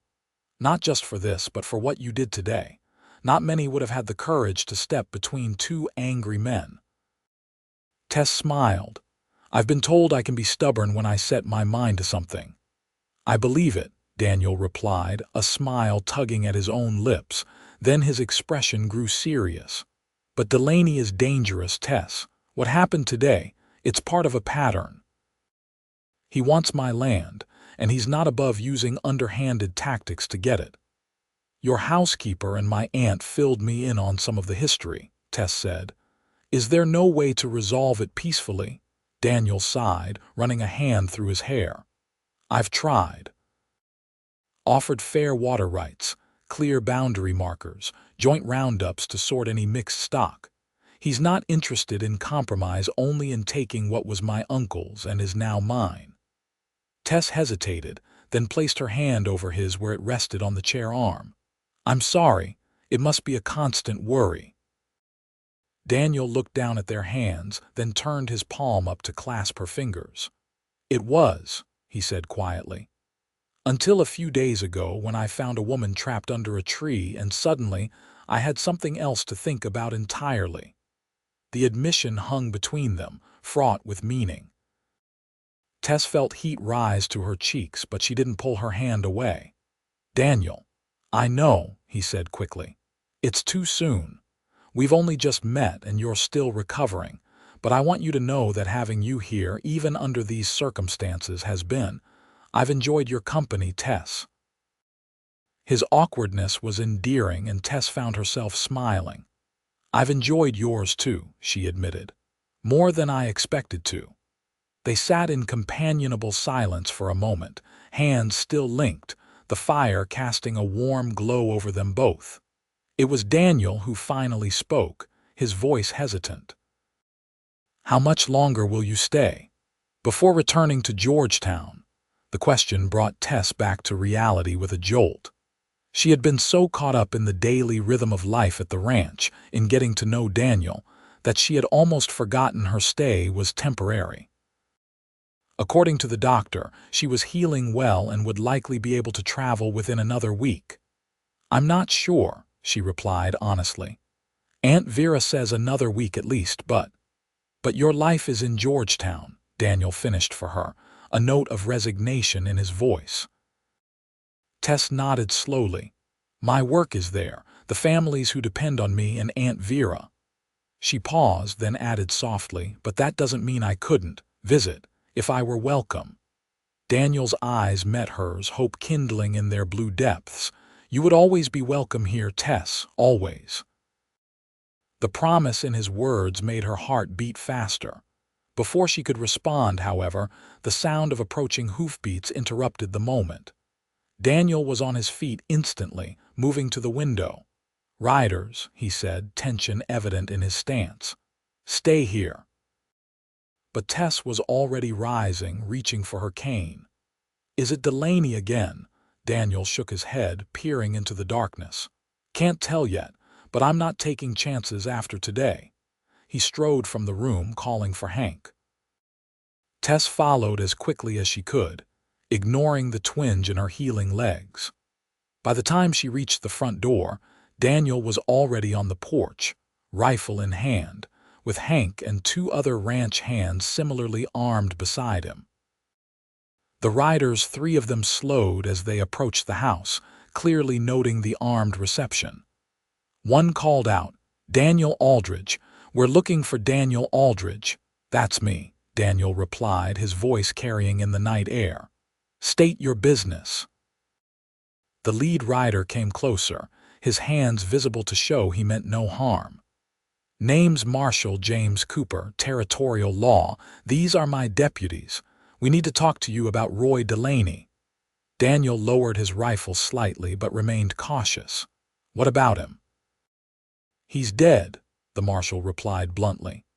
"Not just for this, but for what you did today. Not many would have had the courage to step between two angry men." Tess smiled. "I've been told I can be stubborn when I set my mind to something." "I believe it," Daniel replied, a smile tugging at his own lips. Then his expression grew serious. "But Delaney is dangerous, Tess. What happened today, it's part of a pattern. He wants my land, and he's not above using underhanded tactics to get it." "Your housekeeper and my aunt filled me in on some of the history," Tess said. "Is there no way to resolve it peacefully?" Daniel sighed, running a hand through his hair. "I've tried. Offered fair water rights, clear boundary markers, joint roundups to sort any mixed stock. He's not interested in compromise, only in taking what was my uncle's and is now mine." Tess hesitated, then placed her hand over his where it rested on the chair arm. "I'm sorry, it must be a constant worry." Daniel looked down at their hands, then turned his palm up to clasp her fingers. "It was," he said quietly. "Until a few days ago when I found a woman trapped under a tree, and suddenly I had something else to think about entirely." The admission hung between them, fraught with meaning. Tess felt heat rise to her cheeks, but she didn't pull her hand away. "Daniel, I know," he said quickly. "It's too soon. We've only just met and you're still recovering, but I want you to know that having you here, even under these circumstances, has been. I've enjoyed your company, Tess." His awkwardness was endearing, and Tess found herself smiling. "I've enjoyed yours too," she admitted. "More than I expected to." They sat in companionable silence for a moment, hands still linked, the fire casting a warm glow over them both. It was Daniel who finally spoke, his voice hesitant. "How much longer will you stay? Before returning to Georgetown?" The question brought Tess back to reality with a jolt. She had been so caught up in the daily rhythm of life at the ranch, in getting to know Daniel, that she had almost forgotten her stay was temporary. According to the doctor, she was healing well and would likely be able to travel within another week. "I'm not sure," she replied honestly. "Aunt Vera says another week at least, but your life is in Georgetown," Daniel finished for her, a note of resignation in his voice. Tess nodded slowly. "My work is there, the families who depend on me, and Aunt Vera." She paused, then added softly, "But that doesn't mean I couldn't visit, if I were welcome." Daniel's eyes met hers, hope kindling in their blue depths. "You would always be welcome here, Tess, always." The promise in his words made her heart beat faster. Before she could respond, however, the sound of approaching hoofbeats interrupted the moment. Daniel was on his feet instantly, moving to the window. "Riders," he said, tension evident in his stance. "Stay here." But Tess was already rising, reaching for her cane. "Is it Delaney again?" Daniel shook his head, peering into the darkness. "Can't tell yet, but I'm not taking chances after today." He strode from the room, calling for Hank. Tess followed as quickly as she could, ignoring the twinge in her healing legs. By the time she reached the front door, Daniel was already on the porch, rifle in hand, with Hank and two other ranch hands similarly armed beside him. The riders, three of them, slowed as they approached the house, clearly noting the armed reception. One called out, "Daniel Aldridge, we're looking for Daniel Aldridge." "That's me," Daniel replied, his voice carrying in the night air. "State your business." The lead rider came closer, his hands visible to show he meant no harm. "Name's Marshal James Cooper, Territorial Law. These are my deputies. We need to talk to you about Roy Delaney." Daniel lowered his rifle slightly but remained cautious. "What about him?" "He's dead," the marshal replied bluntly.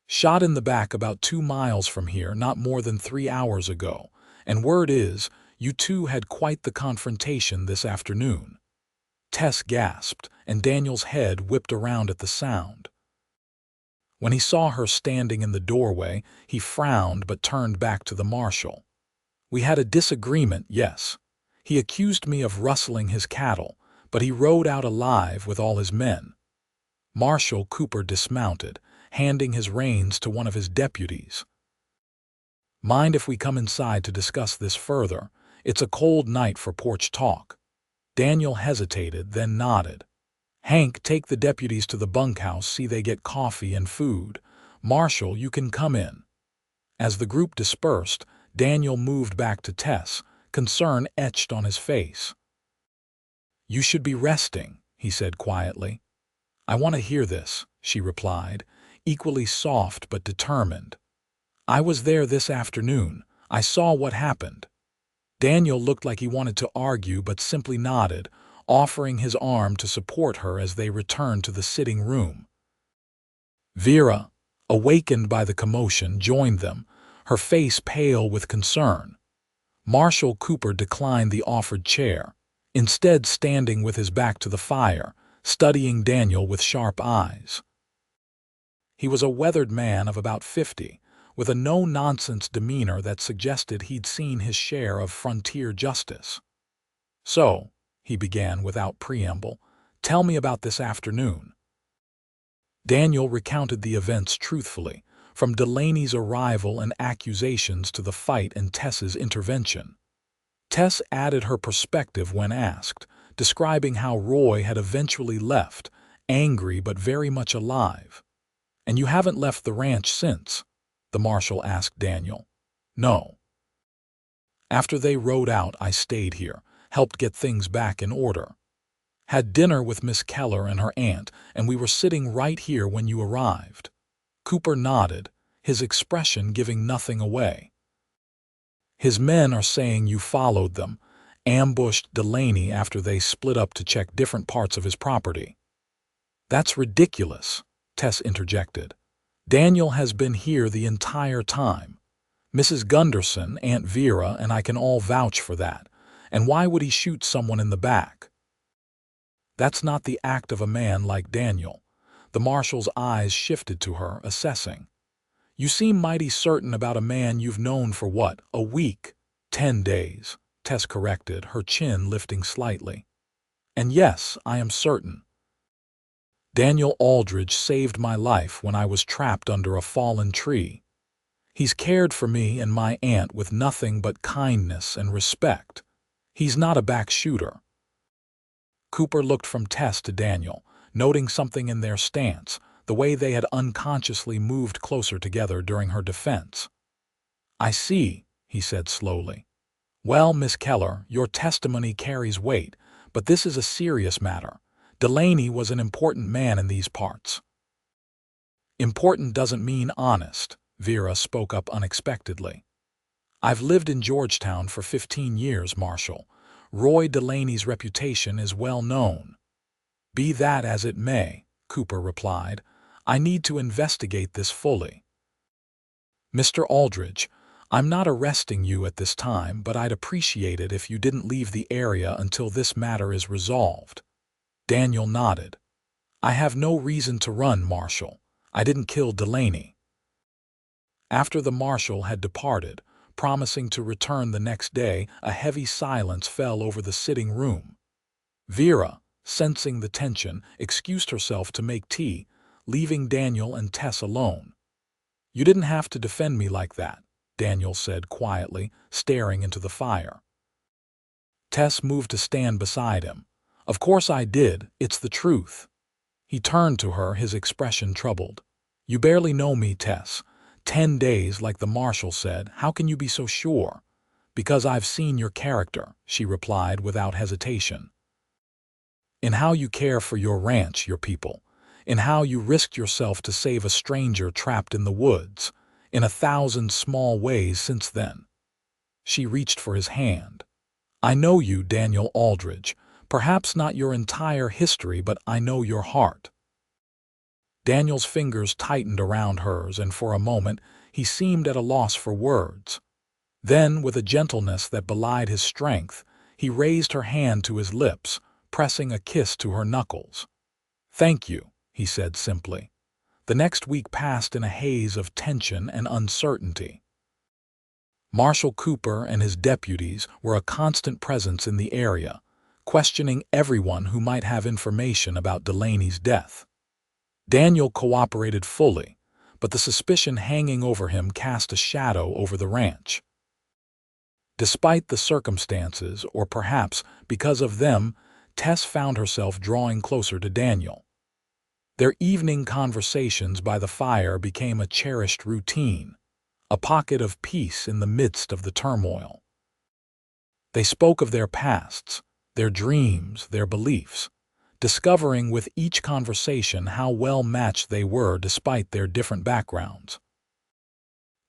"Shot in the back about 2 miles from here not more than 3 hours ago, and word is you two had quite the confrontation this afternoon." Tess gasped, and Daniel's head whipped around at the sound. When he saw her standing in the doorway, he frowned but turned back to the marshal. "We had a disagreement, yes. He accused me of rustling his cattle, but he rode out alive with all his men." Marshal Cooper dismounted, handing his reins to one of his deputies. "Mind if we come inside to discuss this further? It's a cold night for porch talk." Daniel hesitated, then nodded. "Hank, take the deputies to the bunkhouse, see they get coffee and food. Marshal, you can come in." As the group dispersed, Daniel moved back to Tess, concern etched on his face. "You should be resting," he said quietly. "I want to hear this," she replied, equally soft but determined. "I was there this afternoon. I saw what happened." Daniel looked like he wanted to argue but simply nodded, offering his arm to support her as they returned to the sitting room. Vera, awakened by the commotion, joined them, her face pale with concern. Marshal Cooper declined the offered chair, instead standing with his back to the fire, studying Daniel with sharp eyes. He was a weathered man of about 50, with a no-nonsense demeanor that suggested he'd seen his share of frontier justice. "So," he began without preamble, "tell me about this afternoon." Daniel recounted the events truthfully, from Delaney's arrival and accusations to the fight and Tess's intervention. Tess added her perspective when asked, describing how Roy had eventually left, angry but very much alive. "And you haven't left the ranch since?" the marshal asked Daniel. "No. After they rode out, I stayed here, helped get things back in order. Had dinner with Miss Keller and her aunt, and we were sitting right here when you arrived." Cooper nodded, his expression giving nothing away. "His men are saying you followed them, ambushed Delaney after they split up to check different parts of his property." "That's ridiculous," Tess interjected. "Daniel has been here the entire time. Mrs. Gunderson, Aunt Vera, and I can all vouch for that. And why would he shoot someone in the back?" "That's not the act of a man like Daniel." The marshal's eyes shifted to her, assessing. "You seem mighty certain about a man you've known for what, a week?" 10 days, Tess corrected, her chin lifting slightly. "And yes, I am certain. Daniel Aldridge saved my life when I was trapped under a fallen tree. He's cared for me and my aunt with nothing but kindness and respect. He's not a back shooter." Cooper looked from Tess to Daniel, noting something in their stance, the way they had unconsciously moved closer together during her defense. "I see," he said slowly. "Well, Miss Keller, your testimony carries weight, but this is a serious matter. Delaney was an important man in these parts." "Important doesn't mean honest," Vera spoke up unexpectedly. "I've lived in Georgetown for 15 years, Marshal. Roy Delaney's reputation is well known." "Be that as it may," Cooper replied, "I need to investigate this fully. Mr. Aldridge, I'm not arresting you at this time, but I'd appreciate it if you didn't leave the area until this matter is resolved." Daniel nodded. "I have no reason to run, Marshal. I didn't kill Delaney." After the marshal had departed, promising to return the next day, a heavy silence fell over the sitting room. Vera, sensing the tension, excused herself to make tea, leaving Daniel and Tess alone. "You didn't have to defend me like that," Daniel said quietly, staring into the fire. Tess moved to stand beside him. "Of course I did, it's the truth." He turned to her, his expression troubled. "You barely know me, Tess. 10 days, like the marshal said. How can you be so sure?" "Because I've seen your character," she replied without hesitation. "In how you care for your ranch, your people. In how you risked yourself to save a stranger trapped in the woods. In 1,000 small ways since then." She reached for his hand. "I know you, Daniel Aldridge. Perhaps not your entire history, but I know your heart." Daniel's fingers tightened around hers, and for a moment he seemed at a loss for words. Then, with a gentleness that belied his strength, he raised her hand to his lips, pressing a kiss to her knuckles. "Thank you," he said simply. The next week passed in a haze of tension and uncertainty. Marshal Cooper and his deputies were a constant presence in the area, questioning everyone who might have information about Delaney's death. Daniel cooperated fully, but the suspicion hanging over him cast a shadow over the ranch. Despite the circumstances, or perhaps because of them, Tess found herself drawing closer to Daniel. Their evening conversations by the fire became a cherished routine, a pocket of peace in the midst of the turmoil. They spoke of their pasts, their dreams, their beliefs, discovering with each conversation how well matched they were despite their different backgrounds.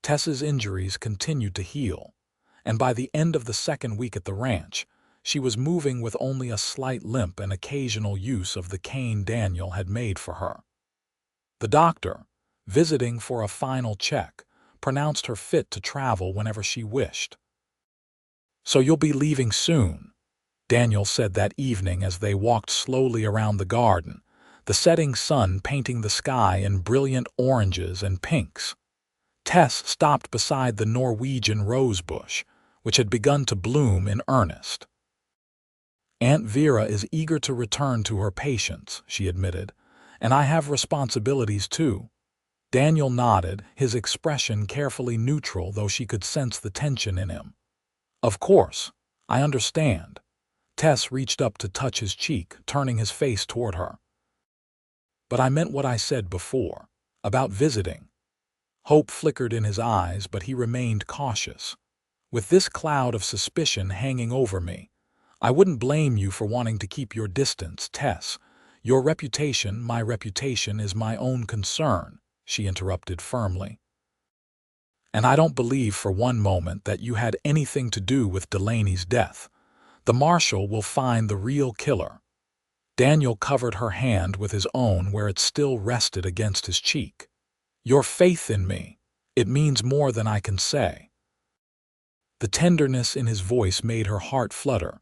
Tess's injuries continued to heal, and by the end of the second week at the ranch, she was moving with only a slight limp and occasional use of the cane Daniel had made for her. The doctor, visiting for a final check, pronounced her fit to travel whenever she wished. "So you'll be leaving soon," Daniel said that evening as they walked slowly around the garden, the setting sun painting the sky in brilliant oranges and pinks. Tess stopped beside the Norwegian rose bush, which had begun to bloom in earnest. "Aunt Vera is eager to return to her patients," she admitted, "and I have responsibilities too." Daniel nodded, his expression carefully neutral, though she could sense the tension in him. Of course, I understand. Tess reached up to touch his cheek, turning his face toward her. But I meant what I said before, about visiting. Hope flickered in his eyes, but he remained cautious. With this cloud of suspicion hanging over me, I wouldn't blame you for wanting to keep your distance, Tess. Your reputation, my reputation, is my own concern, she interrupted firmly. And I don't believe for one moment that you had anything to do with Delaney's death. The marshal will find the real killer. Daniel covered her hand with his own where it still rested against his cheek. Your faith in me, it means more than I can say. The tenderness in his voice made her heart flutter.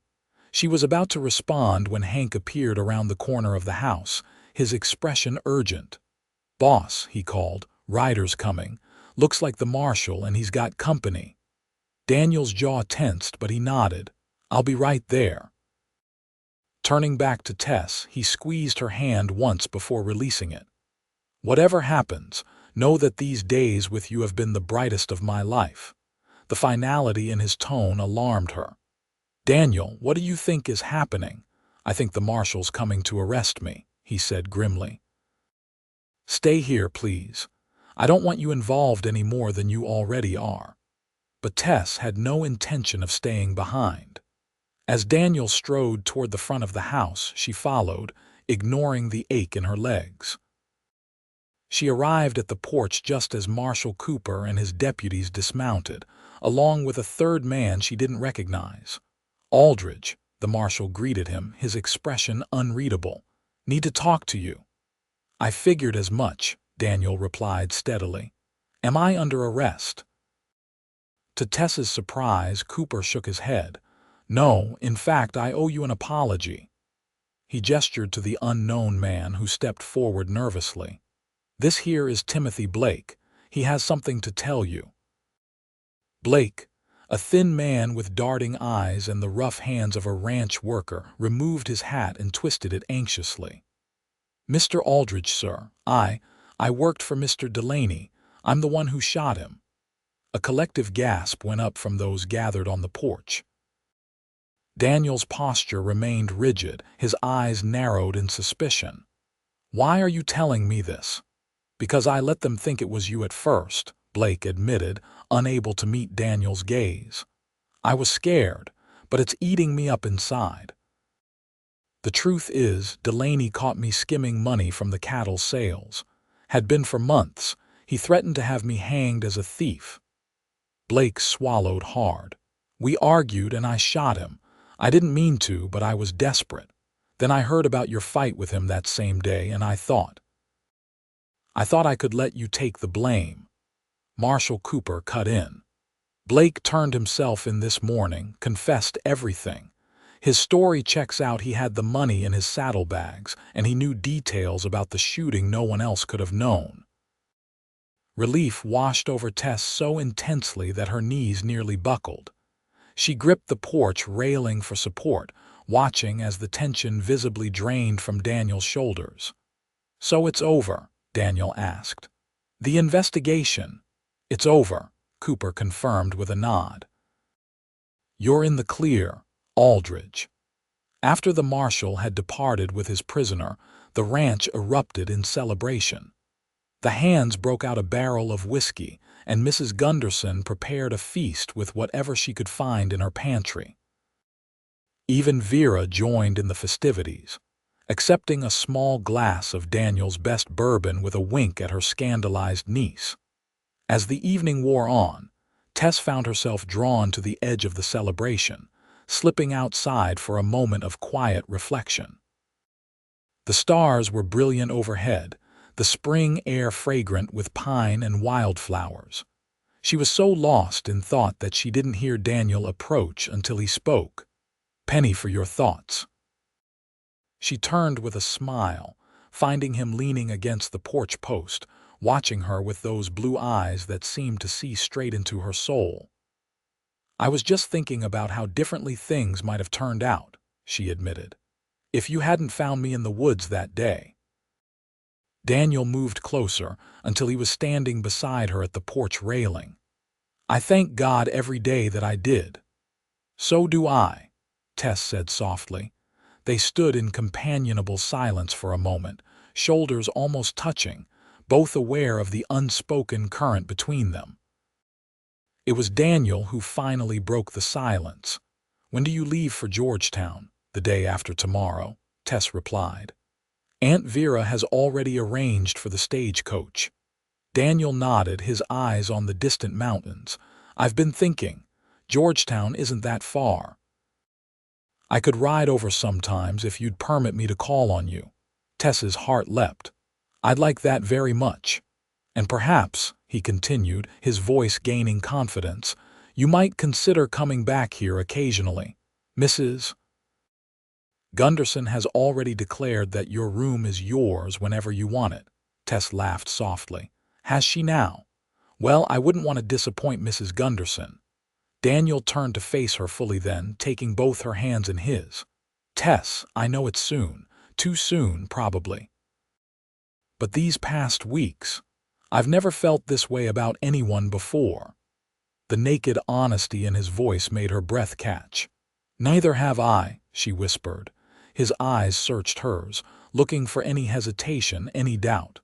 She was about to respond when Hank appeared around the corner of the house, his expression urgent. Boss, he called, Ryder's coming. Looks like the marshal, and he's got company. Daniel's jaw tensed, but he nodded. I'll be right there. Turning back to Tess, he squeezed her hand once before releasing it. Whatever happens, know that these days with you have been the brightest of my life. The finality in his tone alarmed her. Daniel, what do you think is happening? I think the marshal's coming to arrest me, he said grimly. Stay here, please. I don't want you involved any more than you already are. But Tess had no intention of staying behind. As Daniel strode toward the front of the house, she followed, ignoring the ache in her legs. She arrived at the porch just as Marshal Cooper and his deputies dismounted, along with a third man she didn't recognize. Aldridge, the marshal greeted him, his expression unreadable. Need to talk to you. I figured as much, Daniel replied steadily. Am I under arrest? To Tess's surprise, Cooper shook his head. No, in fact, I owe you an apology. He gestured to the unknown man who stepped forward nervously. This here is Timothy Blake. He has something to tell you. Blake, a thin man with darting eyes and the rough hands of a ranch worker, removed his hat and twisted it anxiously. Mr. Aldridge, sir, I worked for Mr. Delaney. I'm the one who shot him. A collective gasp went up from those gathered on the porch. Daniel's posture remained rigid, his eyes narrowed in suspicion. Why are you telling me this? Because I let them think it was you at first, Blake admitted, unable to meet Daniel's gaze. I was scared, but it's eating me up inside. The truth is, Delaney caught me skimming money from the cattle sales. Had been for months. He threatened to have me hanged as a thief. Blake swallowed hard. We argued and I shot him. I didn't mean to, but I was desperate. Then I heard about your fight with him that same day, and I thought I could let you take the blame. Marshal Cooper cut in. Blake turned himself in this morning, confessed everything. His story checks out. He had the money in his saddlebags, and he knew details about the shooting no one else could have known. Relief washed over Tess so intensely that her knees nearly buckled. She gripped the porch railing for support, watching as the tension visibly drained from Daniel's shoulders. So it's over? Daniel asked. The investigation. It's over, Cooper confirmed with a nod. You're in the clear, Aldridge. After the marshal had departed with his prisoner, the ranch erupted in celebration. The hands broke out a barrel of whiskey, and Mrs. Gunderson prepared a feast with whatever she could find in her pantry. Even Vera joined in the festivities, accepting a small glass of Daniel's best bourbon with a wink at her scandalized niece. As the evening wore on, Tess found herself drawn to the edge of the celebration, slipping outside for a moment of quiet reflection. The stars were brilliant overhead, the spring air fragrant with pine and wildflowers. She was so lost in thought that she didn't hear Daniel approach until he spoke. Penny for your thoughts. She turned with a smile, finding him leaning against the porch post, watching her with those blue eyes that seemed to see straight into her soul. I was just thinking about how differently things might have turned out, she admitted, if you hadn't found me in the woods that day. Daniel moved closer until he was standing beside her at the porch railing. "I thank God every day that I did." "So do I," Tess said softly. They stood in companionable silence for a moment, shoulders almost touching, both aware of the unspoken current between them. It was Daniel who finally broke the silence. "When do you leave for Georgetown?" "The day after tomorrow," Tess replied. "Aunt Vera has already arranged for the stagecoach." Daniel nodded, his eyes on the distant mountains. "I've been thinking. Georgetown isn't that far. I could ride over sometimes if you'd permit me to call on you." Tess's heart leapt. "I'd like that very much. And perhaps," he continued, his voice gaining confidence, "you might consider coming back here occasionally. Mrs. Gunderson has already declared that your room is yours whenever you want it." Tess laughed softly. "Has she now? Well, I wouldn't want to disappoint Mrs. Gunderson." Daniel turned to face her fully then, taking both her hands in his. "Tess, I know it's soon. Too soon, probably. But these past weeks, I've never felt this way about anyone before." The naked honesty in his voice made her breath catch. "Neither have I," she whispered. His eyes searched hers, looking for any hesitation, any doubt.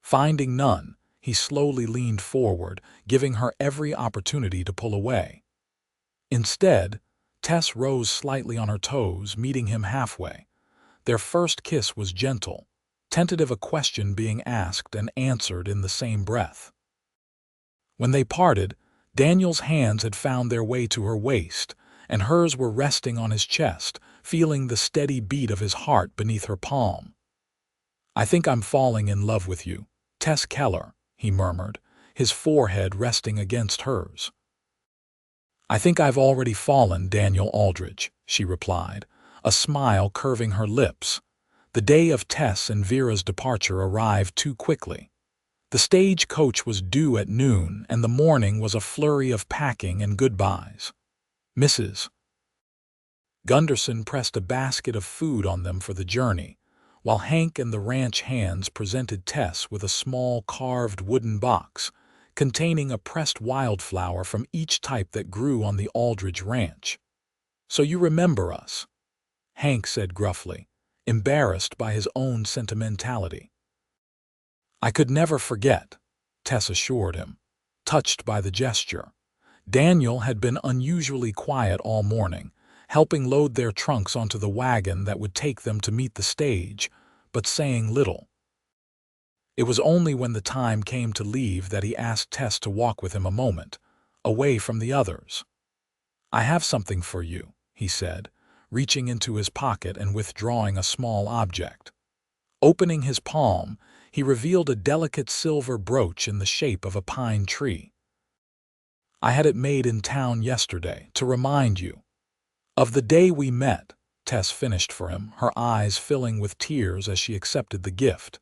Finding none, he slowly leaned forward, giving her every opportunity to pull away. Instead, Tess rose slightly on her toes, meeting him halfway. Their first kiss was gentle, tentative, a question being asked and answered in the same breath. When they parted, Daniel's hands had found their way to her waist, and hers were resting on his chest, feeling the steady beat of his heart beneath her palm. "I think I'm falling in love with you, Tess Keller," he murmured, his forehead resting against hers. "I think I've already fallen, Daniel Aldridge," she replied, a smile curving her lips. The day of Tess and Vera's departure arrived too quickly. The stagecoach was due at noon, and the morning was a flurry of packing and goodbyes. Mrs. Gunderson pressed a basket of food on them for the journey, while Hank and the ranch hands presented Tess with a small carved wooden box containing a pressed wildflower from each type that grew on the Aldridge ranch. "So you remember us," Hank said gruffly, embarrassed by his own sentimentality. "I could never forget," Tess assured him, touched by the gesture. Daniel had been unusually quiet all morning, helping load their trunks onto the wagon that would take them to meet the stage, but saying little. It was only when the time came to leave that he asked Tess to walk with him a moment, away from the others. "I have something for you," he said, reaching into his pocket and withdrawing a small object. Opening his palm, he revealed a delicate silver brooch in the shape of a pine tree. "I had it made in town yesterday to remind you of the day we met," Tess finished for him, her eyes filling with tears as she accepted the gift.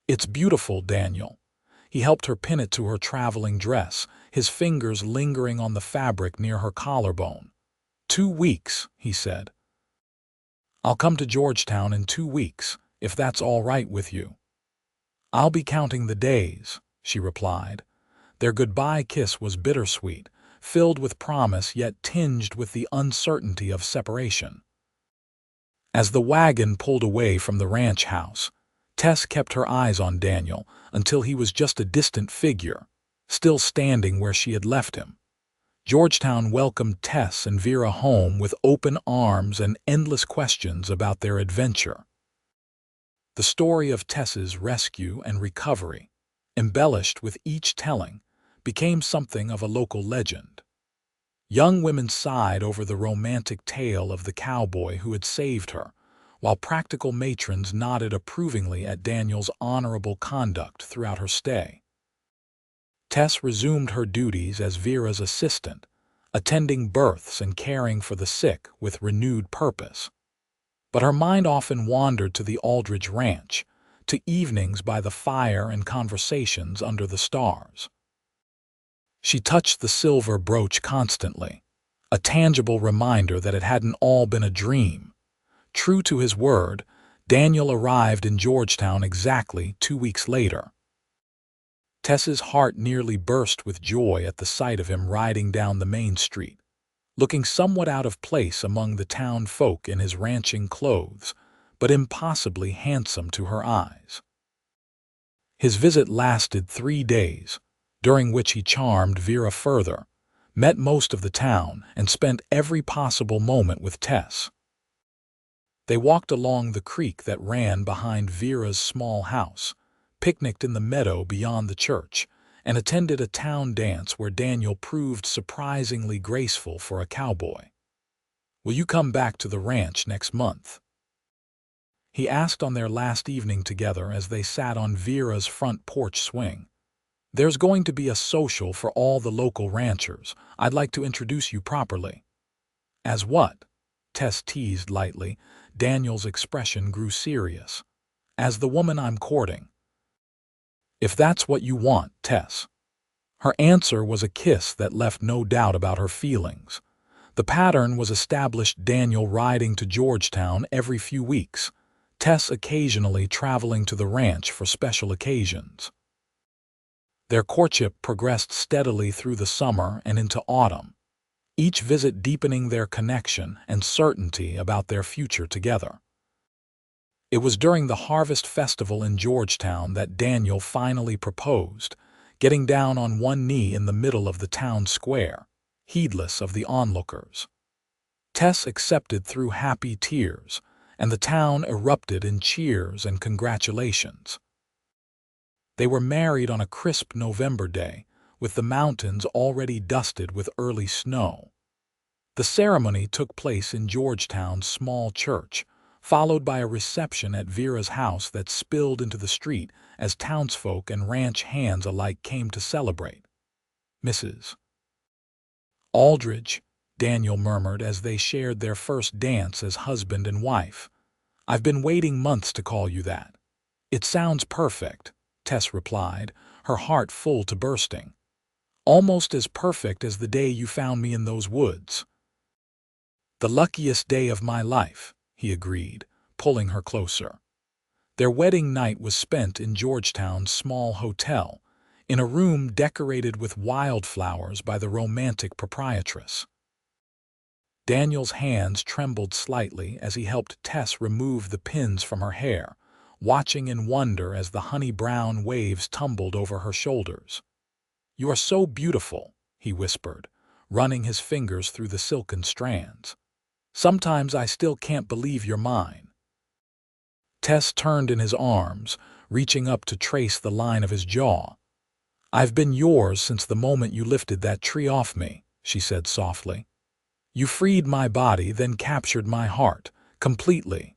"It's beautiful, Daniel." He helped her pin it to her traveling dress, his fingers lingering on the fabric near her collarbone. 2 weeks, he said. "I'll come to Georgetown in 2 weeks, if that's all right with you." "I'll be counting the days," she replied. Their goodbye kiss was bittersweet, filled with promise yet tinged with the uncertainty of separation. As the wagon pulled away from the ranch house, Tess kept her eyes on Daniel until he was just a distant figure, still standing where she had left him. Georgetown welcomed Tess and Vera home with open arms and endless questions about their adventure. The story of Tess's rescue and recovery, embellished with each telling, became something of a local legend. Young women sighed over the romantic tale of the cowboy who had saved her, while practical matrons nodded approvingly at Daniel's honorable conduct throughout her stay. Tess resumed her duties as Vera's assistant, attending births and caring for the sick with renewed purpose. But her mind often wandered to the Aldridge ranch, to evenings by the fire and conversations under the stars. She touched the silver brooch constantly, a tangible reminder that it hadn't all been a dream. True to his word, Daniel arrived in Georgetown exactly 2 weeks later. Tess's heart nearly burst with joy at the sight of him riding down the main street, looking somewhat out of place among the town folk in his ranching clothes, but impossibly handsome to her eyes. His visit lasted 3 days, during which he charmed Vera further, met most of the town, and spent every possible moment with Tess. They walked along the creek that ran behind Vera's small house, picnicked in the meadow beyond the church, and attended a town dance where Daniel proved surprisingly graceful for a cowboy. "Will you come back to the ranch next month?" he asked on their last evening together as they sat on Vera's front porch swing. "There's going to be a social for all the local ranchers. I'd like to introduce you properly." "As what?" Tess teased lightly. Daniel's expression grew serious. "As the woman I'm courting." "If that's what you want, Tess." Her answer was a kiss that left no doubt about her feelings. The pattern was established: Daniel riding to Georgetown every few weeks, Tess occasionally traveling to the ranch for special occasions. Their courtship progressed steadily through the summer and into autumn, each visit deepening their connection and certainty about their future together. It was during the Harvest Festival in Georgetown that Daniel finally proposed, getting down on one knee in the middle of the town square, heedless of the onlookers. Tess accepted through happy tears, and the town erupted in cheers and congratulations. They were married on a crisp November day, with the mountains already dusted with early snow. The ceremony took place in Georgetown's small church, followed by a reception at Vera's house that spilled into the street as townsfolk and ranch hands alike came to celebrate. "Mrs. Aldridge," Daniel murmured as they shared their first dance as husband and wife. "I've been waiting months to call you that." "It sounds perfect," Tess replied, her heart full to bursting. "Almost as perfect as the day you found me in those woods." "The luckiest day of my life," he agreed, pulling her closer. Their wedding night was spent in Georgetown's small hotel, in a room decorated with wildflowers by the romantic proprietress. Daniel's hands trembled slightly as he helped Tess remove the pins from her hair, watching in wonder as the honey-brown waves tumbled over her shoulders. "You are so beautiful," he whispered, running his fingers through the silken strands. "Sometimes I still can't believe you're mine." Tess turned in his arms, reaching up to trace the line of his jaw. "I've been yours since the moment you lifted that tree off me," she said softly. "You freed my body, then captured my heart, completely."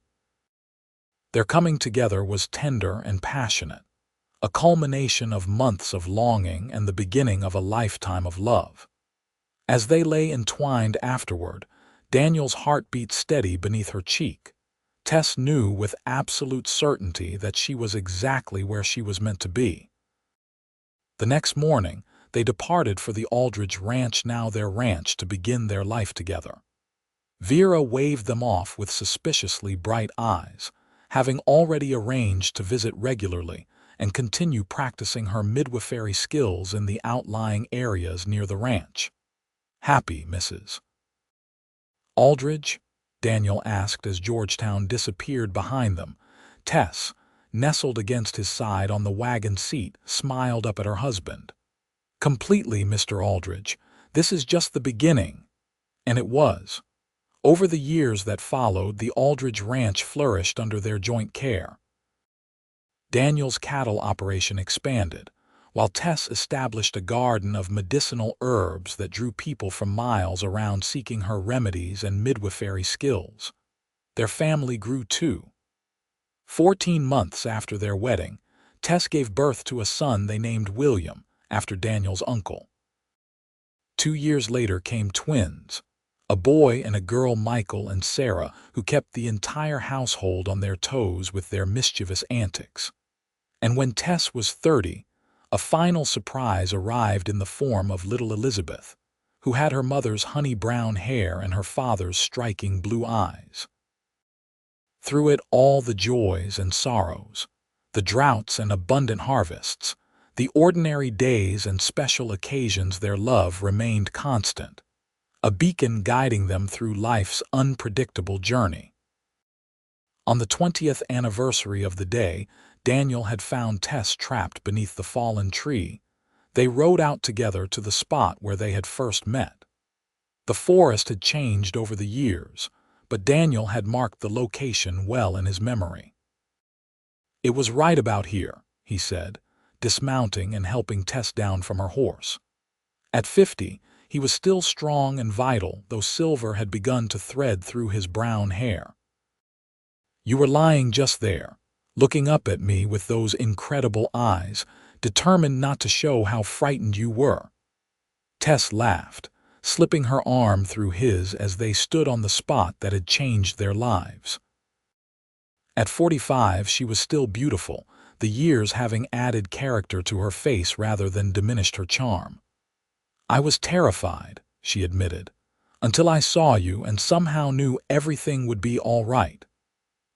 Their coming together was tender and passionate, a culmination of months of longing and the beginning of a lifetime of love. As they lay entwined afterward, Daniel's heart beat steady beneath her cheek. Tess knew with absolute certainty that she was exactly where she was meant to be. The next morning, they departed for the Aldridge ranch, now their ranch, to begin their life together. Vera waved them off with suspiciously bright eyes, having already arranged to visit regularly and continue practicing her midwifery skills in the outlying areas near the ranch. "Happy, Mrs. Aldridge?" Daniel asked as Georgetown disappeared behind them. Tess, nestled against his side on the wagon seat, smiled up at her husband. "Completely, Mr. Aldridge. This is just the beginning." And it was. Over the years that followed, the Aldridge ranch flourished under their joint care. Daniel's cattle operation expanded, while Tess established a garden of medicinal herbs that drew people from miles around seeking her remedies and midwifery skills. Their family grew too. 14 months after their wedding, Tess gave birth to a son they named William, after Daniel's uncle. 2 years later came twins, a boy and a girl, Michael and Sarah, who kept the entire household on their toes with their mischievous antics. And when Tess was 30, a final surprise arrived in the form of little Elizabeth, who had her mother's honey-brown hair and her father's striking blue eyes. Through it all, the joys and sorrows, the droughts and abundant harvests, the ordinary days and special occasions, their love remained constant, a beacon guiding them through life's unpredictable journey. On the 20th anniversary of the day Daniel had found Tess trapped beneath the fallen tree, they rode out together to the spot where they had first met. The forest had changed over the years, but Daniel had marked the location well in his memory. "It was right about here," he said, dismounting and helping Tess down from her horse. At 50, he was still strong and vital, though silver had begun to thread through his brown hair. "You were lying just there, looking up at me with those incredible eyes, determined not to show how frightened you were." Tess laughed, slipping her arm through his as they stood on the spot that had changed their lives. At 45, she was still beautiful, the years having added character to her face rather than diminished her charm. "I was terrified," she admitted, "until I saw you and somehow knew everything would be all right."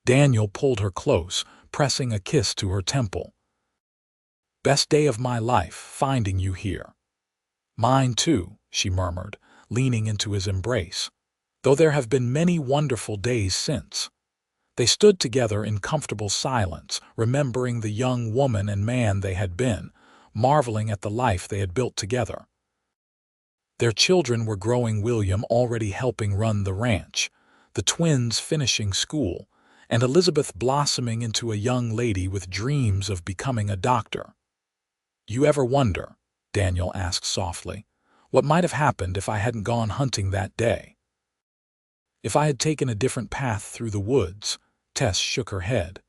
Daniel pulled her close, pressing a kiss to her temple. "Best day of my life, finding you here." "Mine too," she murmured, leaning into his embrace, "though there have been many wonderful days since." They stood together in comfortable silence, remembering the young woman and man they had been, marveling at the life they had built together. Their children were growing, William already helping run the ranch, the twins finishing school, and Elizabeth blossoming into a young lady with dreams of becoming a doctor. "You ever wonder," Daniel asked softly, "what might have happened if I hadn't gone hunting that day? If I had taken a different path through the woods?" Tess shook her head.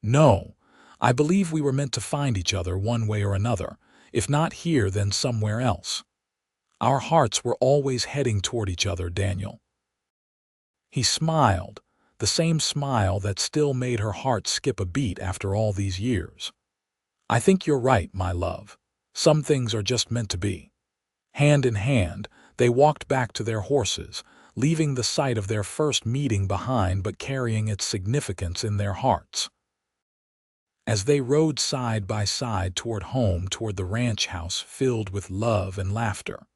"No, I believe we were meant to find each other one way or another, if not here then somewhere else. Our hearts were always heading toward each other, Daniel." He smiled, the same smile that still made her heart skip a beat after all these years. "I think you're right, my love. Some things are just meant to be." Hand in hand, they walked back to their horses, leaving the sight of their first meeting behind but carrying its significance in their hearts. As they rode side by side toward home, toward the ranch house filled with love and laughter,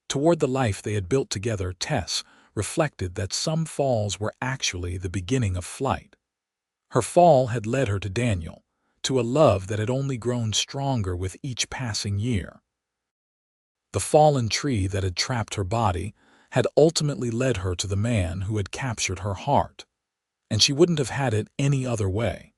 toward the life they had built together, Tess reflected that some falls were actually the beginning of flight. Her fall had led her to Daniel, to a love that had only grown stronger with each passing year. The fallen tree that had trapped her body had ultimately led her to the man who had captured her heart, and she wouldn't have had it any other way.